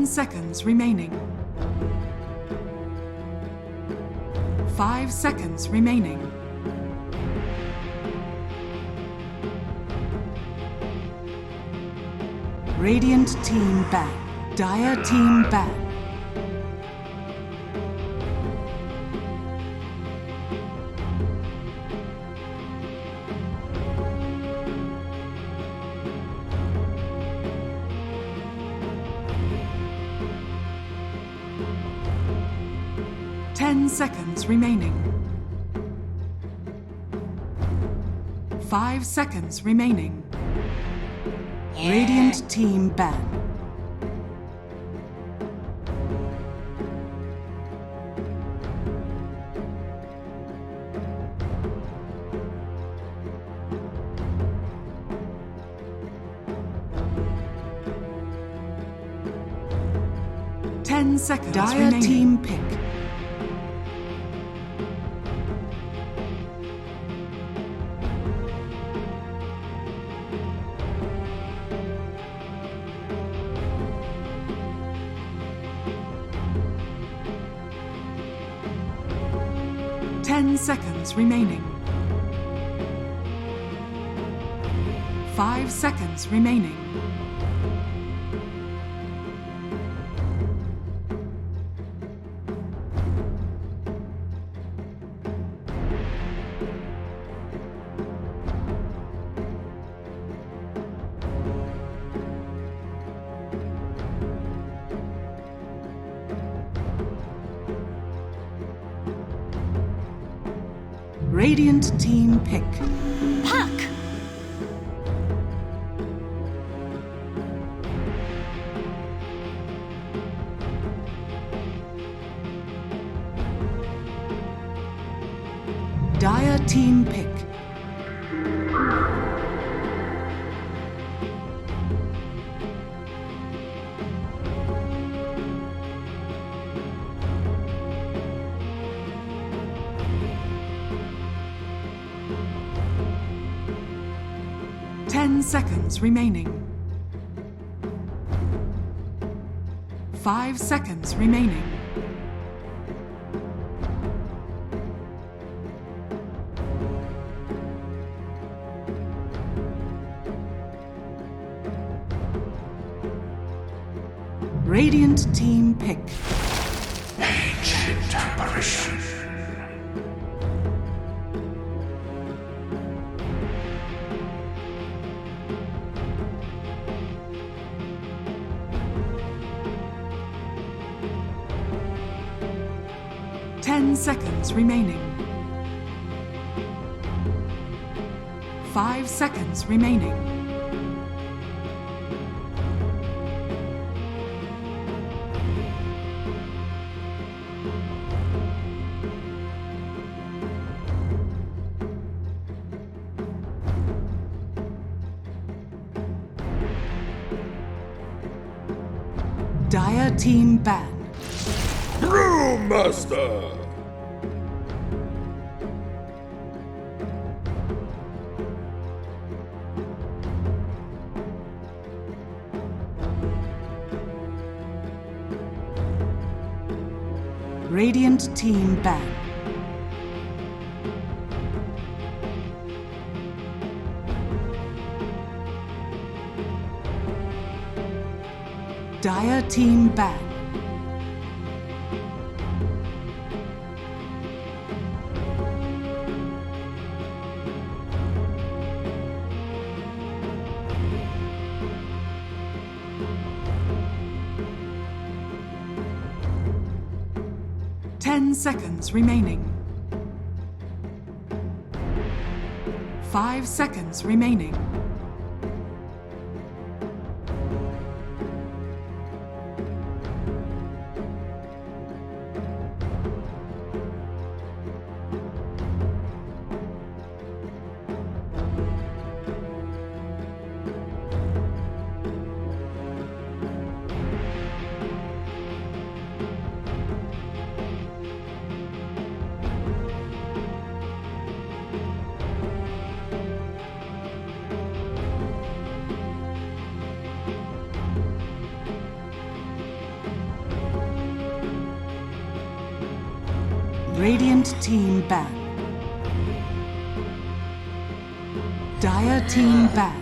10 seconds remaining. 5 seconds remaining. Radiant team ban. Dire team ban. Seconds remaining. 5 seconds remaining. Radiant team ban. Seconds Dire remaining. Team pick. Seconds remaining. 5 seconds remaining. Radiant team pick. Puck! Dire team pick. Seconds remaining. 5 seconds remaining. Radiant team pick. Ancient apparition. Seconds remaining. 5 seconds remaining. Dire team ban. Brewmaster! Radiant team ban. Dire team ban. Seconds remaining. 5 seconds remaining. Radiant team ban. Dire team ban.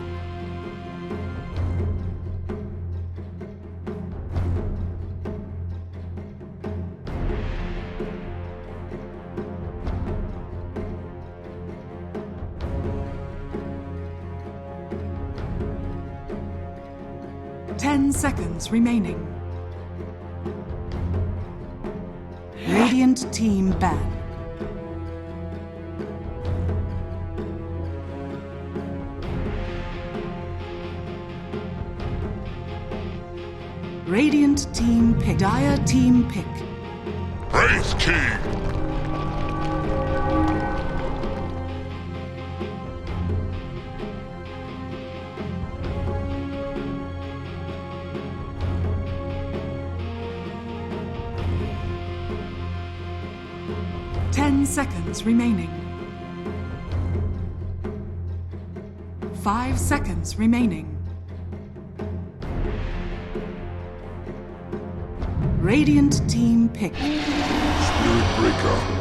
Ten seconds remaining. Radiant team ban. Radiant team pick. Dire team pick. Praise King! 10 seconds remaining. 5 seconds remaining. Radiant team pick. Spirit Breaker.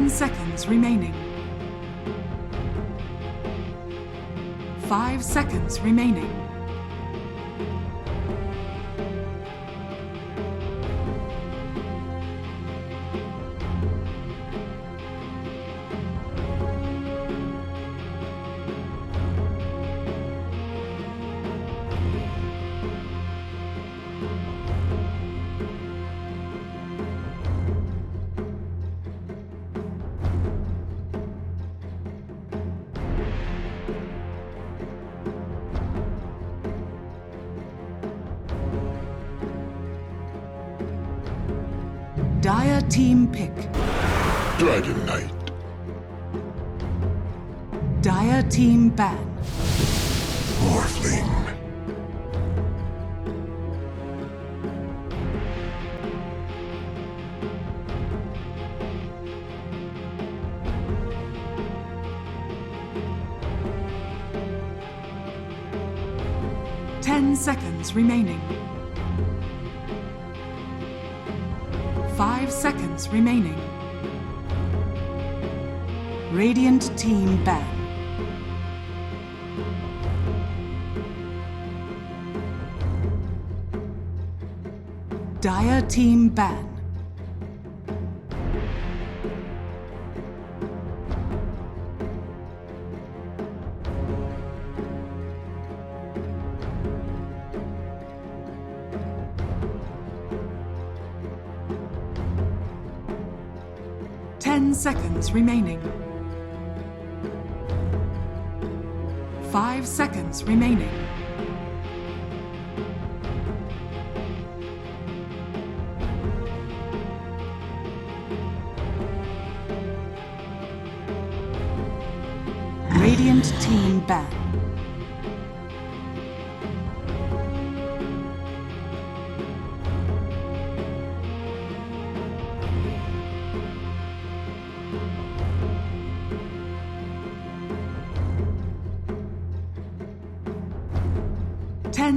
Seconds remaining. 5 seconds remaining. Dire team pick. Dragon Knight. Dire team ban. Morphling. Ten seconds remaining. 5 seconds remaining. Radiant team ban. Dire team ban. Seconds remaining. 5 seconds remaining. Radiant team ban.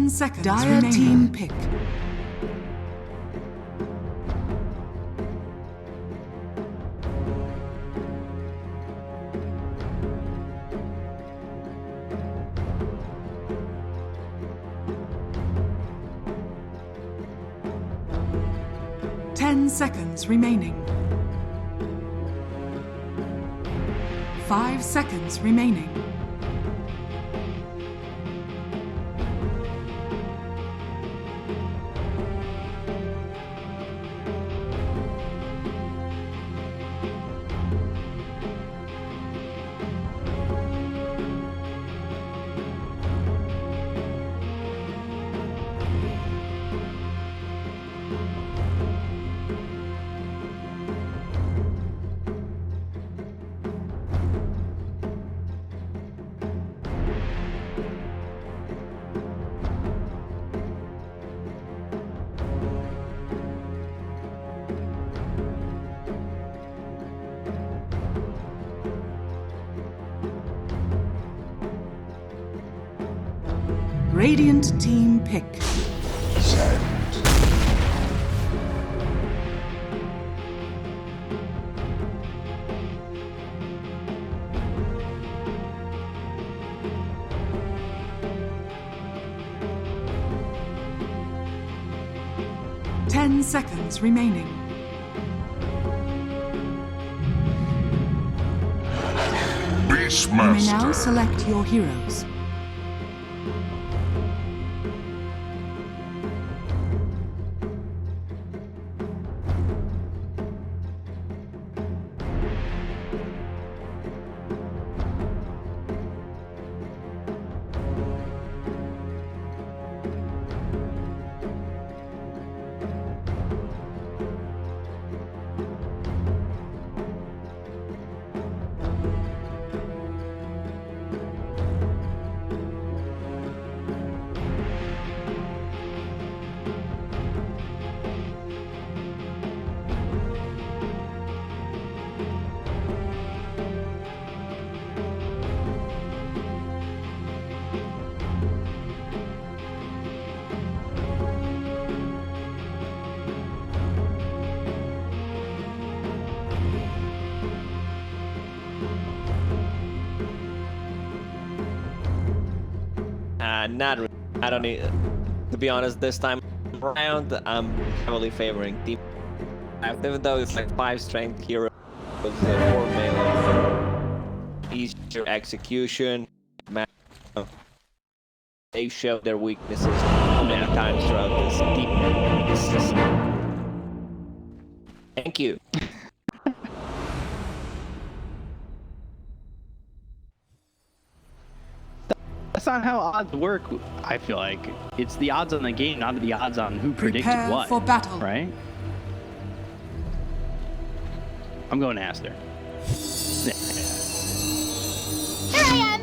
Seconds Dire remaining. Team pick. Ten seconds remaining. 5 seconds remaining. Radiant team pick. Sand. 10 seconds remaining. You may now Beastmaster. select your heroes. Not really. I don't need. To be honest, this time around, I'm heavily favoring team. Even though it's like 5 strength hero with 4 melee, easier execution. They showed their weaknesses many times throughout this deep system. Thank you. That's not how odds work, I feel like. It's the odds on the game, not the odds on who predicted Prepare what. for battle. Right? I'm going ASTER. Here I am!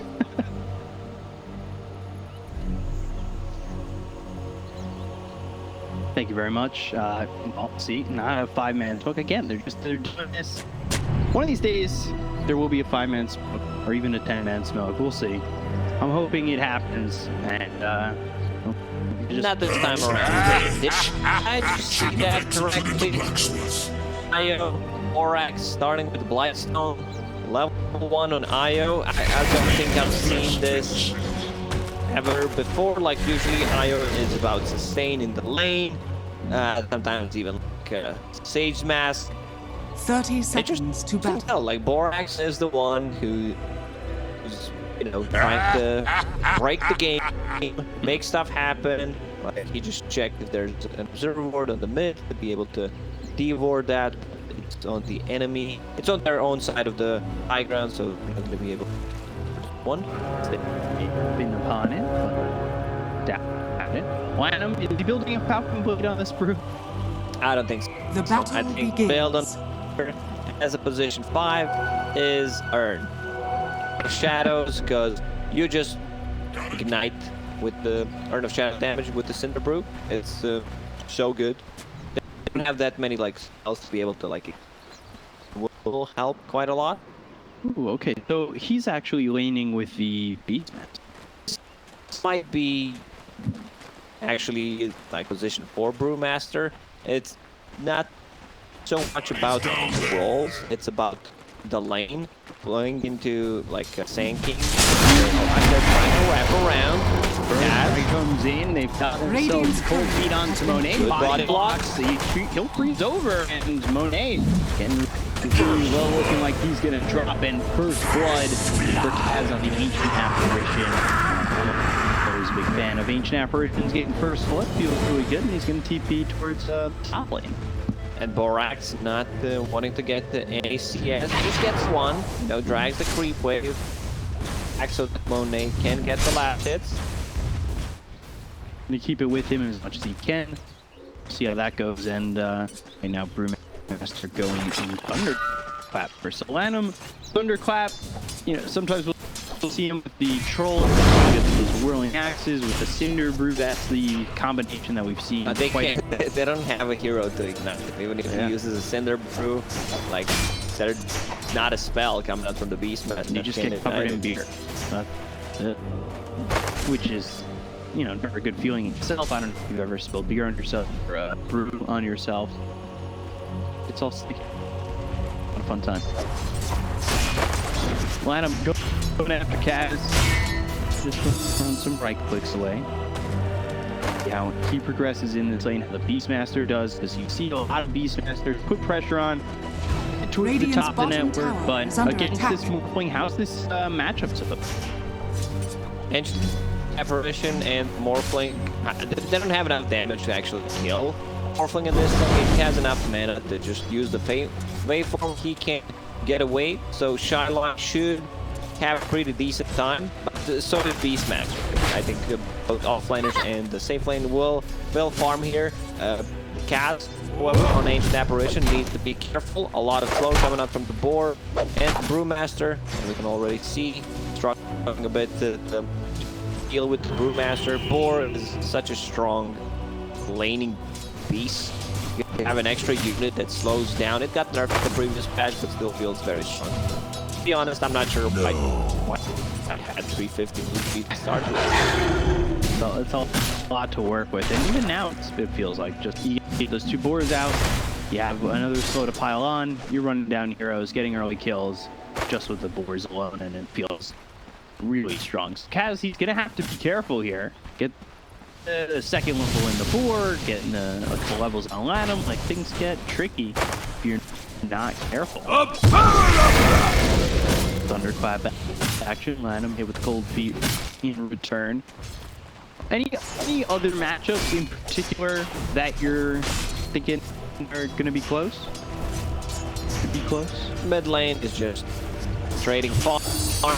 Thank you very much. Well, see, now I have 5-man smoke again. They're doing this. One of these days, there will be a 5-man smoke, or even a 10-man smoke. We'll see. I'm hoping it happens, and Not this time around. Did I just see that correctly? IO, Borax starting with Blightstone, level 1 on IO. I don't think I've seen this ever before. Like usually IO is about sustain in the lane, sometimes even like Sage Mask. 30 seconds to battle. Tell, like Borax is the one who's trying to break the game, make stuff happen. Like he just checked if there's an observer ward on the mid to be able to devore that. It's on the enemy. It's on their own side of the high ground, so we're not gonna be able to one. been upon it, but doubt it. Lanham, is he building a Falcon Blade on this brew? I don't think so. The battle I think begins. build on as a position 5 is earn. Shadows, because you just ignite with the Urn of Shadow damage with the Cinder Brew. It's so good. They don't have that many like spells to be able to like it will help quite a lot. Ooh, okay. So he's actually laning with the Beastman. This might be actually like position 4 Brewmaster. It's not so much about the roles, it's about the lane flowing into like a Sand King. They're trying to wrap around. He comes in, they've got themselves cold feet onto Monet. Good Body body blocks, he'll freeze over, and Monet getting very well, looking like he's gonna drop in first blood for Kaz on the Ancient Apparition. I was a big fan of Ancient Apparitions getting first blood, feels really good, and he's gonna TP towards top lane. And Borax not wanting to get the ACS, just gets one, drags the creep wave. So that Monet can get the last hits. Gonna keep it with him as much as he can. See how that goes, and right now Brewmaster going in Thunderclap for Solanum. Thunderclap, sometimes we'll see him with the Troll, with those whirling axes, with the Cinder Brew. That's the combination that we've seen. They don't have a hero to ignite. Even if he uses a Cinder Brew, like there's not a spell coming out from the Beastmaster. You just get covered in beer. Which is you know, never a good feeling in yourself. I don't know if you've ever spilled beer on yourself or brew on yourself. It's all sticky. What a fun time. Lanham going after Kaz. Just from some right clicks away. How he progresses in this lane, how the Beastmaster does, because you see a lot of Beastmasters put pressure on towards the top of the network, but against this Morphling, how's this matchup so far? And Apparition and Morphling, they don't have enough damage to actually kill Morphling in this lane. He has enough mana to just use the waveform. He can't get away, so Shylock should have a pretty decent time, but so did Beastmaster. I think both offlaners and the safe lane will farm here. Kaz, whoever on Ancient Apparition, needs to be careful. A lot of flow coming up from the board, and Brewmaster, and we can already see, struggling a bit to deal with the Brewmaster. Boar is such a strong laning beast. You have an extra unit that slows down. It got nerfed the previous patch, but still feels very strong. To be honest, I'm not sure why I had 350 speed to start with. So it's a lot to work with, and even now it feels like just you get those two boars out, you have another slow to pile on, you're running down heroes, getting early kills just with the boars alone, and it feels really strong. So Kaz, he's gonna have to be careful here. Get the second level in the boar, getting a couple levels on Lanham, like things get tricky if you're not careful. Thunderclap action, Lanham hit with cold feet in return. Any other matchups in particular that you're thinking are gonna be close? Could be close. Mid lane is just trading farm,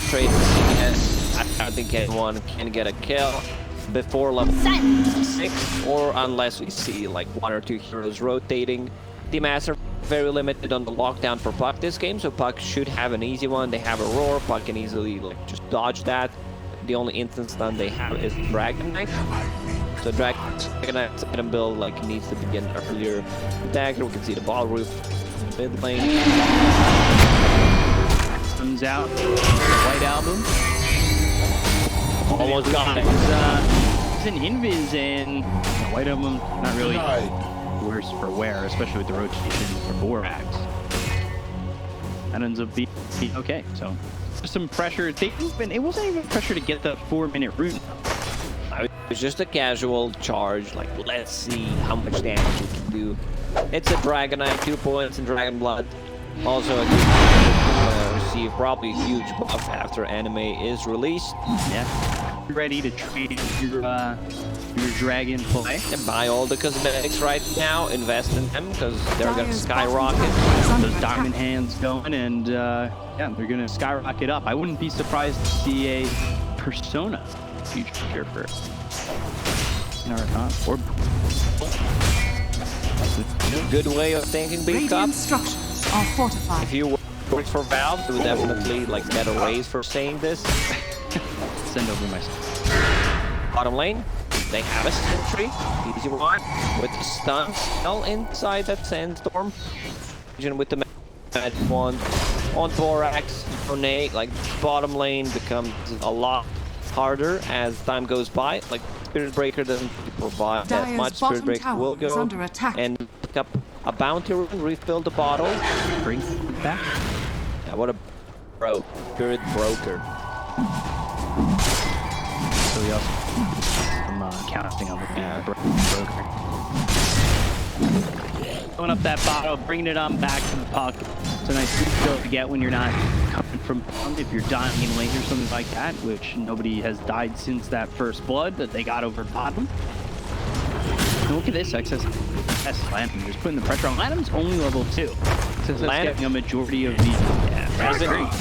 trading CS. I don't think anyone can get a kill before level 6, or unless we see like 1 or 2 heroes rotating. The Master very limited on the lockdown for Puck this game, so Puck should have an easy one. They have a roar, Puck can easily like just dodge that. The only instance stun they have is Dragon Knight. So Dragon Knight's item build like needs to begin earlier. Dagger, we can see the ball roof mid lane. Comes out, White Album. Almost got it. It's an invis, and White Album not really worse for wear, especially with the rotation for Borax. That ends up being okay. So some pressure. It wasn't even pressure to get the 4-minute rune. It was just a casual charge, like let's see how much damage we can do. It's a Dragon Knight, 2 points in Dragon Blood. Also a good receive probably a huge buff after anime is released. Yeah, ready to trade your dragon play. And buy all the cosmetics right now, invest in them because they're gonna skyrocket. Those diamond hands going, and yeah, they're gonna skyrocket up. I wouldn't be surprised to see a Persona future for or good way of thinking, big up. Radiant structures are fortified. If you worked for Valve, you would definitely like get a raise for saying this. Send over my Bottom lane, they have a sentry, easy one, with the stun spell inside that sandstorm. With the magic wand on Borax, donate, like bottom lane becomes a lot harder as time goes by. Like Spirit Breaker doesn't provide that much. Spirit Breaker will go and pick up a bounty rune, refill the bottle, bring it back. Yeah, what a Spirit Broker. So we also counting on the broker. Going up that bottle, bringing it on back to the puck. It's a nice skill to get when you're not coming from bottom. If you're dying in lane or something like that, which nobody has died since that first blood that they got over bottom. And look at this excess Lanham, just putting the pressure on. Lanham's only level 2. So that's getting a majority of the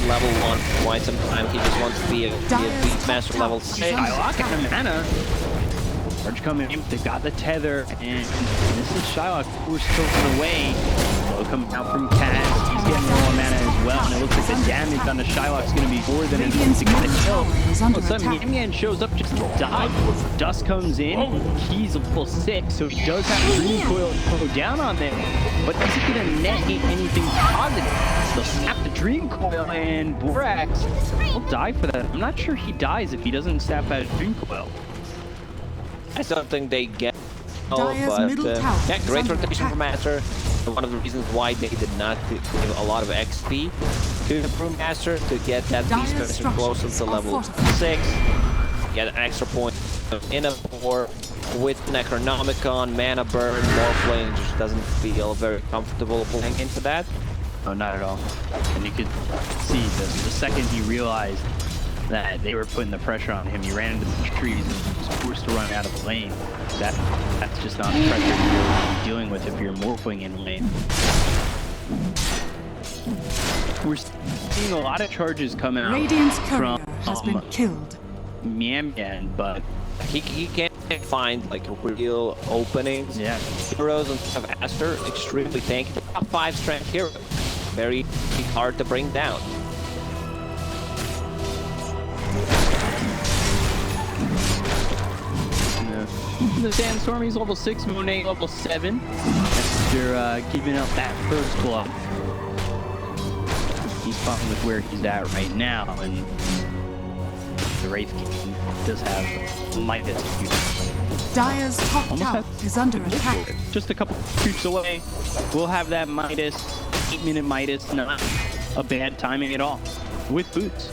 level 1 for quite some time. He just wants to be a Beastmaster level 6. Shylock and the mana. Charge coming in, they've got the tether, and this is Shylock, who is tilting away. Blow coming out from Kaz, he's getting more mana as well, and it looks like the damage on the Shylock's going to be more than enough to get the kill. All of a sudden, Yan shows up just to die. Dust comes in, he's level 6, so he does have Dream Coil to go down on them, but is he going to net anything positive? They'll snap the Dream Coil, and Borax will die for that. I'm not sure he dies if he doesn't snap that Dream Coil. I still think they get. Dire's middle tower yeah, is great under rotation attack. from Master. One of the reasons why they did not give a lot of XP to the Brewmaster to get that Dire's beast version closer structures to are level fortified. 6. Get an extra point in a 4 with Necronomicon, Mana Burn, Morphling just doesn't feel very comfortable playing into that. No, not at all. And you could see the second he realized that they were putting the pressure on him, he ran into the trees and was forced to run out of the lane. That's just not the pressure you're really dealing with if you're morphing in lane. We're seeing a lot of charges come out Radiant's courier from has been killed. Mian, but He can't find like real openings. yeah. Heroes of Aster, extremely tanky. Top 5 strength hero. Very hard to bring down. The Sandstorm, he's level 6, Monet level 7. After giving up that first blow. He's fine with where he's at right now, and the Wraith King does have Midas. Dire's top Almost tower is under attack. Just a couple creeps away. We'll have that Midas, 8-minute Midas, not a bad timing at all. With boots.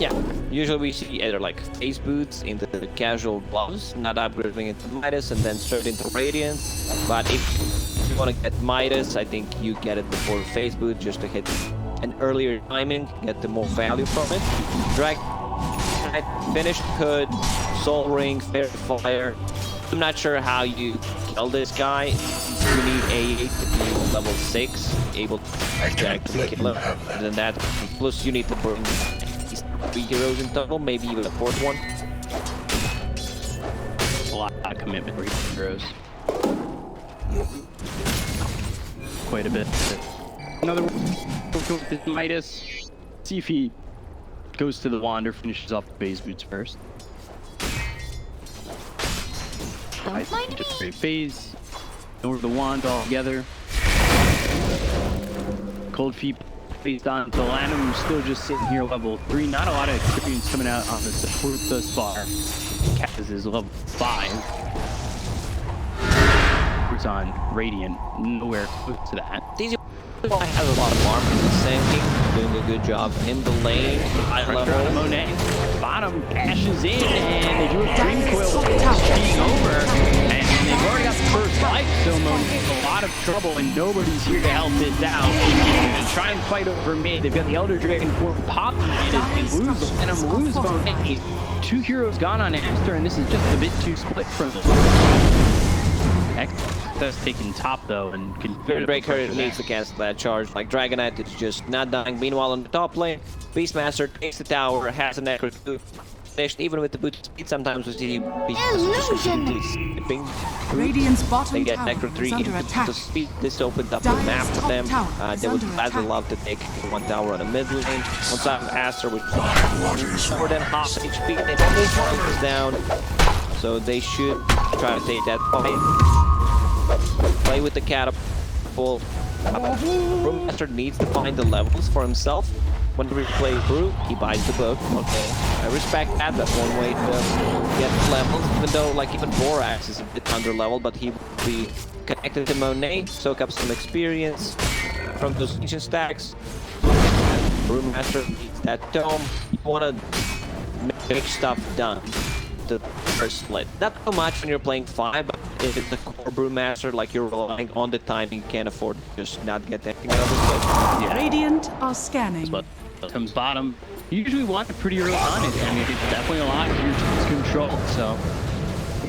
Yeah, usually we see either like face boots into the casual gloves, not upgrading into Midas and then straight into Radiance. But if you want to get Midas, I think you get it before face boot just to hit an earlier timing, get the more value from it. Drag, finished Hood, Soul Ring, Fairy Fire. I'm not sure how you kill this guy. You need A8 to be level 6, able to actually kill him. Other than that, plus you need to bring 3 heroes in total, maybe even a 4th one. A lot of commitment for heroes. Quite a bit. Another one with this Midas. See if he goes to the Wander, finishes off the phase boots first. Don't mind Just me. straight phase. Over the wand all together. Cold Feet placed on Solanum, still just sitting here level 3. Not a lot of experience coming out on the support thus far. Kaz is level 5. It's on Radiant, nowhere close to that. These guy has a lot of armor. Sanking, doing a good job in the lane. High Pressure on level. Monet. Bottom cashes in, and they do a dream Dire's coil. top tower Being is under over, attack. and they've already got the first life, so Monet's in a lot of trouble, and nobody's here to help this out. They try and fight over mid. They've got the Elder Dragon for popping it and lose, and I'm lose Monet. 2 heroes gone on Aster, and this is just a bit too split from them. That's taking top though, and Spirit Breaker needs to cancel that charge. Like Dragonite is just not dying. Meanwhile, on the top lane, Beastmaster takes the tower, has a Necro 2. Even with the boot speed, sometimes we see Beastmaster just completely skipping through. Radiant's They bottom get tower Necro 3 is under into attack. the speed. This opened up the Dire's map for top them. tower is They would under gladly attack. love to take 1 tower on the mid lane. On top of Aster, which is more than half HP. They almost this down, so they should try to take that fight. Play with the catapult. Brewmaster needs to find the levels for himself. When we play Brew, he buys the book. Okay, I respect that. That's one way to get levels. Even though, like, even Borax is a bit under level, but he will be connected to Monet, soak up some experience from those ancient stacks. Brewmaster needs that dome. You want to make stuff done. The first split. Not so much when you're playing 5, but if it's the core Brewmaster, like you're relying on the timing, you can't afford to just not get anything out of this. Yeah. Radiant are scanning. But comes bottom. You usually want it pretty early on. I mean, it's definitely a lot easier to control. So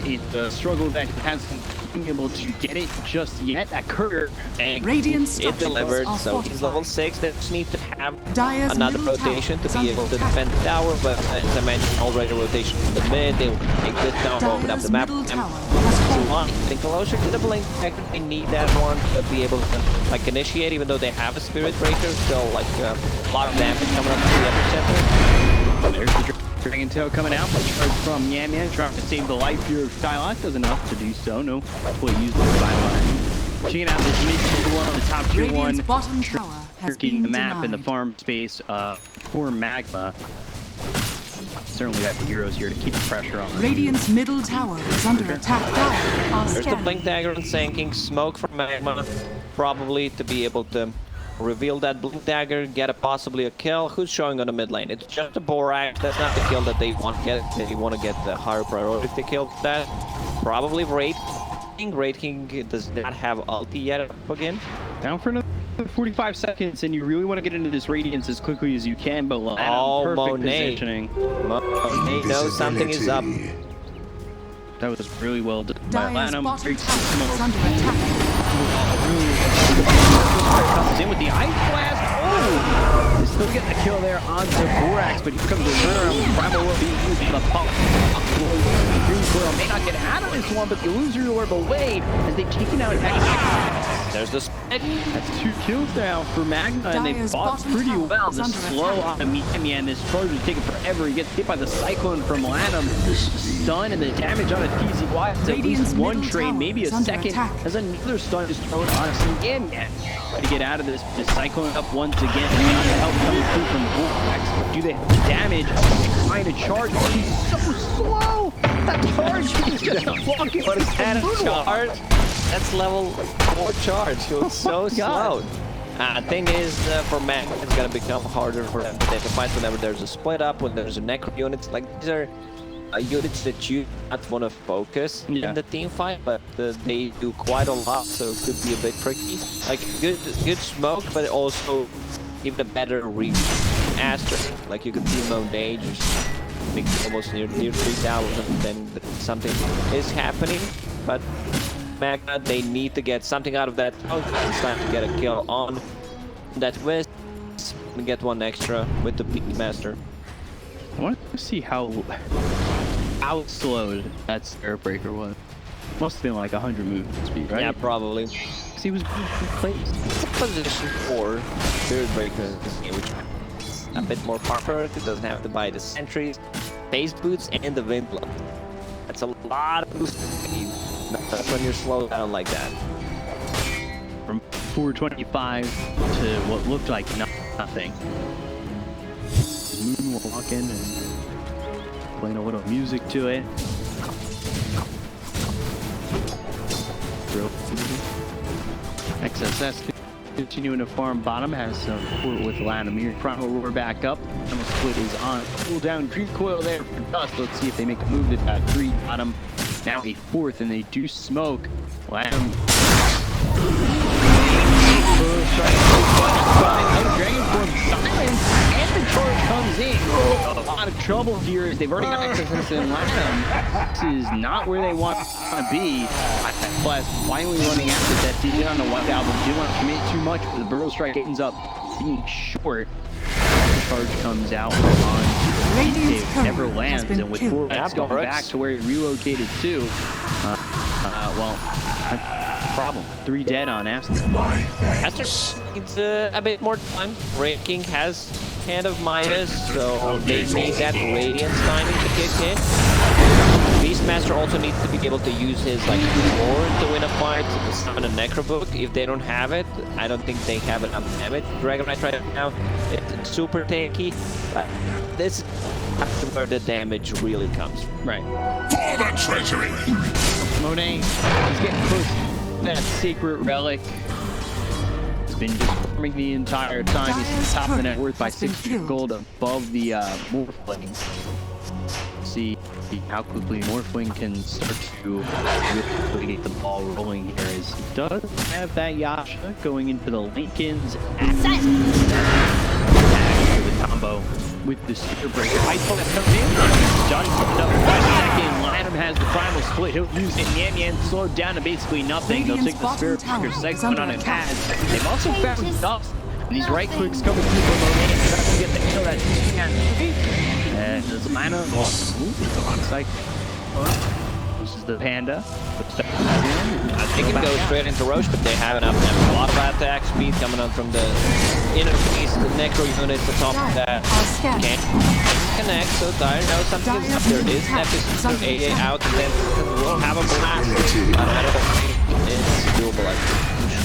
it's a struggle that he hasn't been able to get it just yet. That courier and Radiant It structures delivered, are so he's level fortified. 6. They just need to have Dire's another middle rotation tower to is be under able to attack. defend the tower, but as I mentioned, already rotation in the mid. They will take this down, open up Dire's the map. middle And tower has fallen. think closer to the blink. They need that one to be able to like initiate, even though they have a Spirit Breaker. Still, like a lot of damage coming up to the epicenter. there's the Dragon Tail coming out. Charge from Yan Yan, trying to save the life here of Shylock. Does enough to do so. No, fully used the Shylock. Checking out this mid tier 1, the top tier 1. Radiant's bottom tower has Tricking been the map denied. and the farm space for Magma. certainly got the heroes here to keep the pressure on. Radiant's middle tower is under attack. Dire are There's the scanning. Blink Dagger and Sinking. Smoke from Magma, probably to be able to reveal that Blink Dagger, get possibly a kill. Who's showing on the mid lane? It's just a Borak. That's not the kill that they want to get. They want to get the higher priority if they kill that. Probably Wraith King. Wraith King does not have ulti yet up again. Down for another 45 seconds, and you really want to get into this Radiance as quickly as you can, but perfect Monet. positioning. Monet knows something is up. That was really well done by Dire's Lanham. bottom Great tower is smoke. under attack. Comes in with the Ice Blast. Oh! They still get the kill there on the Borax, but here comes the turnaround. Primal will be used for the pump. Green Coil may not get out of this one, but the Illusory Orb away as they've taken out X. There's the split. That's 2 kills now for Magma, and they Dire's fought bottom pretty tower well. is The under slow attack. on Miami, and this charge was taking forever. He gets hit by the Cyclone from Lanham. Stun and the damage on a TZY. It's at Radiant's least one middle trade, tower maybe a is under second. attack. As another stun is thrown on Miami. Try to get out of this. The Cyclone up once again. Not the help coming through from Borax. Do they have the damage? Trying to charge. Oh, he's so slow. That charge, he's just walking. What is that a charge? That's level 4 charge. It was so slow. Thing is, for Magma, it's gonna become harder for them to take a fight whenever there's a split up, when there's a necro unit. Like, these are units that you not want to focus in the team fight, but they do quite a lot, so it could be a bit tricky. Like, good smoke, but also even a better read. Aster, like you can see Monet just almost near 3,000, then something is happening, but Magma, they need to get something out of that. It's time to get a kill on that Wisp and get one extra with the Peak Master. I want to see how outslowed that Airbreaker was. Must have been like 100 movement speed, right? Yeah, probably. Because he was placed. It's a position for Spirit Breaker, which is a bit more popular. It doesn't have to buy the sentries, base boots, and the wind blow. That's a lot of boost speed. That's when you're slowed down like that. From 425 to what looked like nothing. Moonwalking and playing a little music to it. XSS continuing to farm bottom, has some support with Lanamir. Primal Roar back up. Primal Split is on. Cool down Green Coil there for Dust. Let's see if they make a move. They've got 3 bottom. Now a 4th, and they do smoke. Lanham. Dragon Form silence, and the charge comes in. A lot of trouble here as they've already got access in Lanham. This is not where they want to be. Plus, finally running after that DJ on the White Album. Didn't want to commit too much, but the Burrow Strike ends up being short. The charge comes out on Radiant's it turret never lands, has been and with killed. Borax going back to where he relocated to, well, problem. 3 dead on Aster. Aster needs a bit more time. Red King has Hand of Midas, so they need that Radiance timing to kick in. Beastmaster also needs to be able to use his like roar to win a fight, to summon a Necrobook. If they don't have it, I don't think they have enough damage. Dragon Knight right now, it's super tanky, but this is where the damage really comes from. Right. For the treasury! Monet is getting close to that sacred relic. It's been just farming the entire time. He's top of the net worth by 6 gold above the Morphling. See how quickly Morphling can start to really get the ball rolling here, as he does have that Yasha going into the Lincoln's access to the combo with the Spear Breaker. Ice Bullet comes in, done up by a second. Lanham has the Primal Split, he'll use it. Yan slowed down to basically nothing. They'll take the Spirit Breaker segment on a pass. They've also found Dust. These right clicks coming through from Monet, trying to get the kill that he can. And there's Lanham. Looks like this is the Panda. They can go straight into Roche, but they have enough. They have a lot of attack speed coming on from the inner piece, the Necro unit, the top of that. Can't connect, so Dire knows something is up. There is Epic AA out, and then we'll have a blast. I don't think it's doable.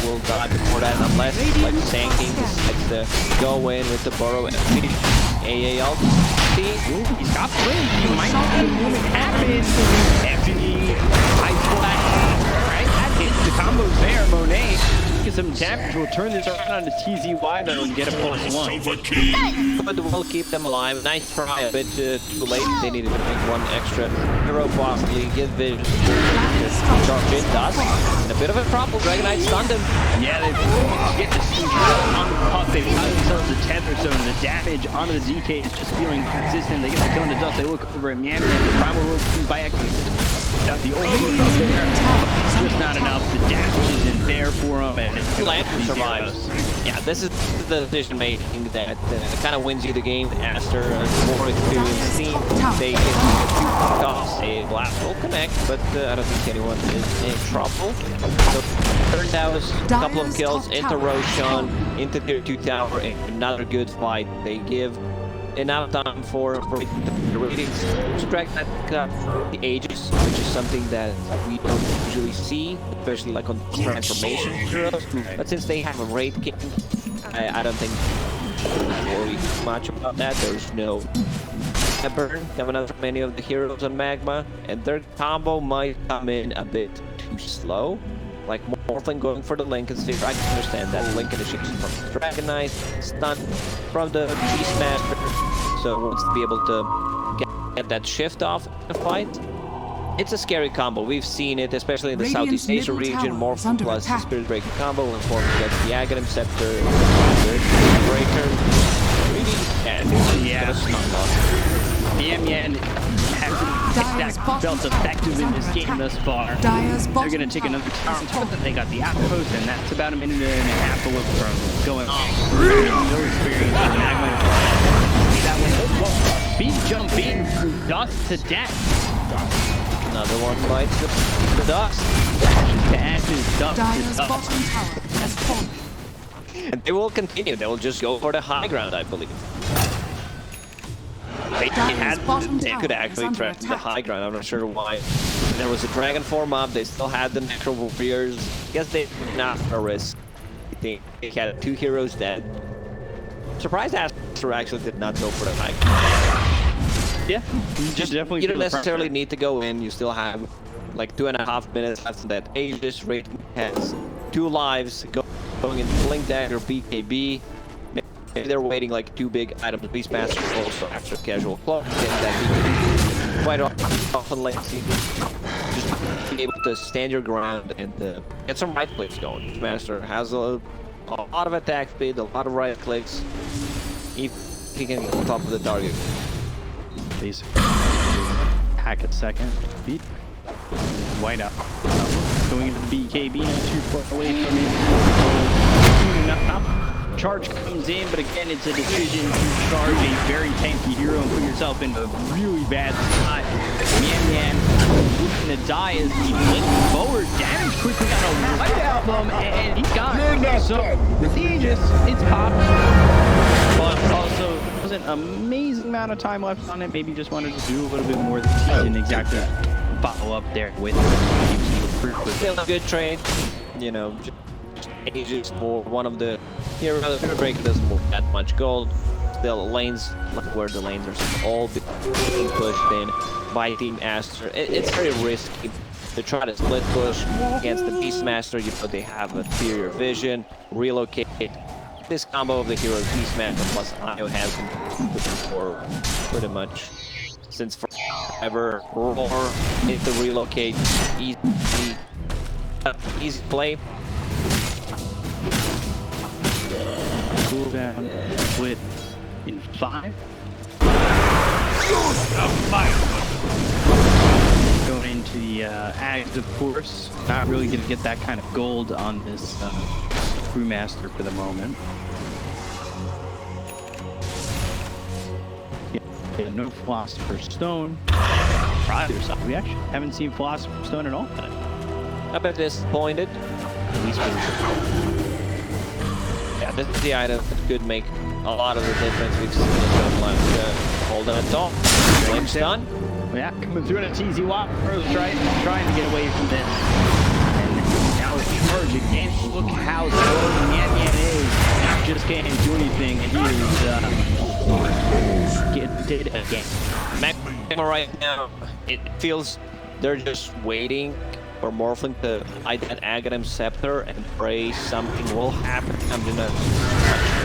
will die before that unless like Sanking decides to go in with the Burrow and finish AA ult. He's got three. He might not be able to happen. Effie, high flat. Alright, that hits the combos there. Monet get some damage. We'll turn this around on the TZY though and get a +1. But we'll keep them alive. Nice try, a bit too late. They needed to make one extra hero possibly. Get vision. Charge in dust. And a bit of a problem. Dragon Knight stunned him. Yeah, they get the sneak on the puck. They tie themselves a tether zone. The damage onto the DK is just feeling consistent. They get the kill in the dust. They look over at Miami. The primal rope by accident. Got the ultimate up there. Just not enough. The damage isn't there for him. And Lantern survives. Yeah, this is the decision making that kind of wins you the game. Aster, more experienced team, they can toss a blast will connect, but I don't think anyone is in trouble. So turned out a couple of kills into Roshan, into tier 2 tower, and another good fight. They give enough time for the ratings to track that the ages, which is something that we don't usually see, especially like on transformation heroes. But since they have a raid king, I don't think we worry much about that. There's no burn coming out from any of the heroes on Magma, and their combo might come in a bit too slow. Like Morphling going for the Lincoln Sphere. I can understand that. Lincoln is from the Dragon Knight, stun from the Beastmaster, so wants to be able to get that shift off the fight. It's a scary combo. We've seen it, especially in the Southeast Asia region. Morphling plus the Spirit Breaker combo, and Morphling gets the Aghanim Scepter, Breaker. Really, yeah, Mian has that belt effective in this game thus far. They're going to take another turn. They got the outpost, and that's about a minute and a half away from going on. No experience with Magma. That one. Beat jumping from dust to death. Another one bites the dust. Ashes to ashes, dust to dust. And they will continue. They will just go for the high ground, I believe. They could actually threaten the high ground. I'm not sure why. There was a dragon form up. They still had the Necro Warriors. I guess they did not risk. They had 2 heroes dead. Surprised Aster actually did not go for the high ground. Yeah, you don't necessarily need to go in. You still have like 2.5 minutes left in that Aegis. Raid has 2 lives going into Blink Dagger, BKB. Maybe they're waiting like 2 big items. Beastmaster also after Casual Cloak. That quite often late season. Just be able to stand your ground and get some right clicks going. Beastmaster has a lot of attack speed, a lot of right clicks. If he can get on top of the target. Basically, hack it second. Beat. White out. Going into the BKB, not too far away from it. Charge comes in, but again, it's a decision to charge a very tanky hero and put yourself in a really bad spot. Mian looking to die as he links forward. Damage quickly on a white album, and he's gone. So, the Aegis, it's popped. But also, there was an amazing amount of time left on it. Maybe just wanted to do a little bit more than he didn't exactly follow up there with it. Still a good trade, you know. Aegis for one of the heroes. The Breaker doesn't move that much gold. Still lanes, where the lanes are all being pushed in by Team Aster. It's very risky to try to split push against the Beastmaster. You know they have inferior vision, relocate. This combo of the heroes, Beastmaster plus IO has been for pretty much since forever. Roar into relocate, easy play. Cooldown split in 5. Going into the Ags, of course. Not really going to get that kind of gold on this Brewmaster for the moment. Yeah, no Philosopher's Stone. We actually haven't seen Philosopher's Stone at all. I'm a bit disappointed. At least yeah, this is the item that could make a lot of the difference. We've seen it left. Hold on, top. Flame stun. Yeah, coming through on a TZY. Rose trying to get away from this. And now it's charge again. Look how slow Yan is. Just can't do anything, and he is did again. MAGMA right now, it feels they're just waiting for Morphling to hide that Aghanim Scepter and pray something will happen. I'm gonna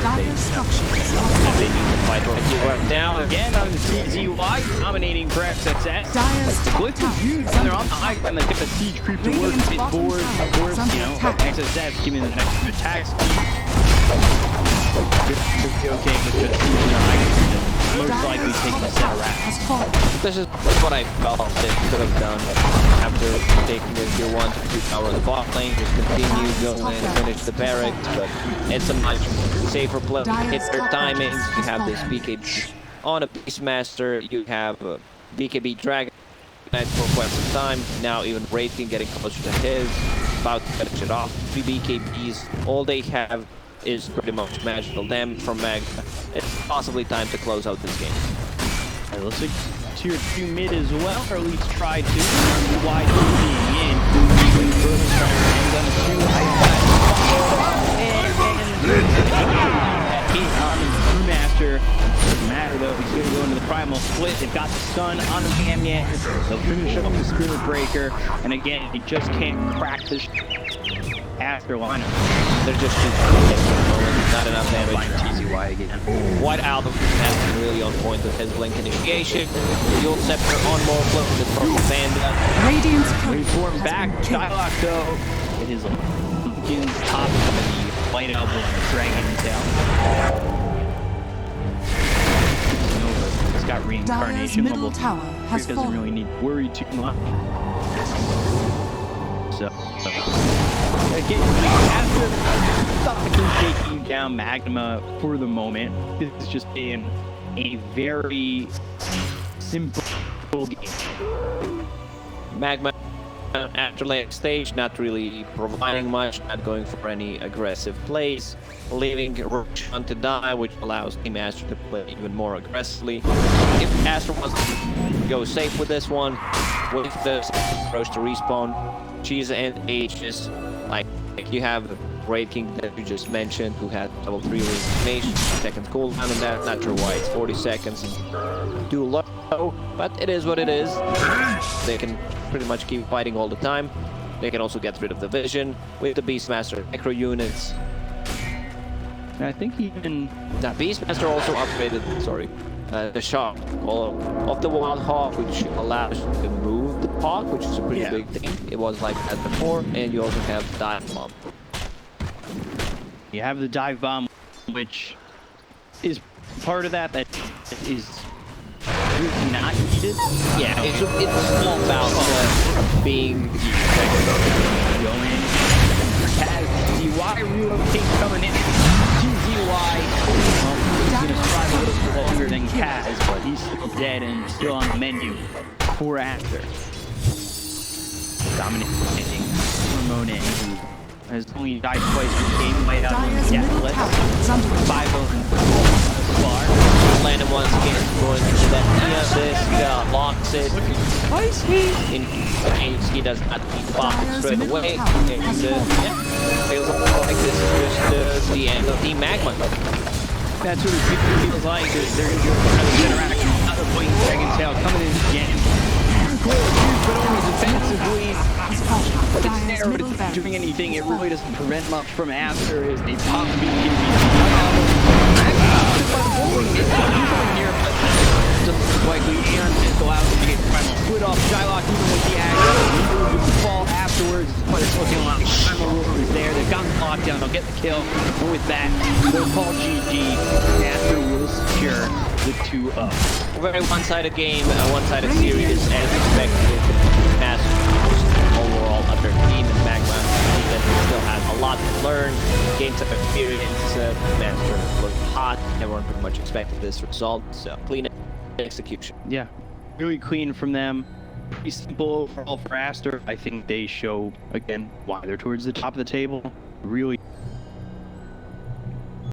Dire structures are they need to fight right now. Again on the TZY, dominating for XXS. Dire's The top glitch tower is used, is and they're under on the high ground. They get the siege creep to work Radiant's it bottom forward. tower Of course, is under you know, attack. XXS giving them an extra attack speed. Should be okay with just using the high ground. Most likely taking the set around. has fallen. This is what I felt they could have done after taking the tier 1 to 2 tower in the bot lane. Just continue going and finish the barracks, but it's a much safer play. Hit their timings. You have this BKB on a Beastmaster. You have a BKB Dragon Knight for quite some time. Now even Wraithkin getting closer to his. About to finish it off. 3 BKBs. All they have is pretty much magical damage from MAGMA. It's possibly time to close out this game. It looks like tier 2 mid as well, or at least try to. Wide being in. Brewmaster. Doesn't matter though, he's going to go into the primal split. They've got the stun on the Magma. They'll finish up the Spirit Breaker, and again, he just can't crack this ASTER lineup. They're just too not enough damage. TZY again. White Album has been really on point with his blink initiation. The old Scepter on more flow with the Purple Panda. Radiant's Wait turret for him has back. been killed. Shylock though. It is Lincoln's top of the White Album and Dragon Tail. It's got Dire's reincarnation middle level. tower has Doesn't fallen. really need to worry too much. So again, after taking down Magma for the moment, this is just being a very simple game. MAGMA after late stage, not really providing much, not going for any aggressive plays, leaving Roshan to die, which allows Team Aster to play even more aggressively. If Aster wants to go safe with this one, with the approach to respawn, Cheese and Aegis, like you have Raid King that you just mentioned, who had level 3 reincarnation, second cooldown on that. Not sure why it's 40 seconds. Too low, but it is what it is. They can pretty much keep fighting all the time. They can also get rid of the vision with the Beastmaster Necro units. And I think even That Beastmaster also upgraded, the shot of the Wild Hawk, which allows you to move the hawk, which is a pretty big thing. It was like that before, and you also have Dive Bomb. you have the dive bomb, which is part of that is really not needed. Yeah, it's all about being Going Kaz, TZY relocate coming in. TZY, he's gonna survive a little bit longer than Kaz, but he's still dead and still on the menu for ASTER. Dominating Ramone, who has only died twice in the game, might have Dire's middle Deathless. tower is under attack. 5 thus far. landing once again, going into that this locks it. Why is he in case he does not beat the box straight away? And feels like this is just the end of Team MAGMA. That's what it feels like. They're going to do another interaction. Another Blink Dragon Tail coming in again. But only defensively. But it's there, but it's not doing anything. It really doesn't prevent much from ASTER as they pop BKB. Doesn't likely and it allows him to get primal split off Shylock even with the action. He fall afterwards, but it's looking like primal ruler is there. They've gotten the lockdown, they'll get the kill. And with that, they'll call GG. ASTER will secure the 2-0. Very one-sided game, one-sided series as expected. Master overall under team and MAGMA that still has a lot to learn. Games of experience, Master looked hot. Everyone pretty much expected this result, so clean execution. Yeah, really clean from them. Pretty simple overall for ASTER. I think they show, again, why they're towards the top of the table. Really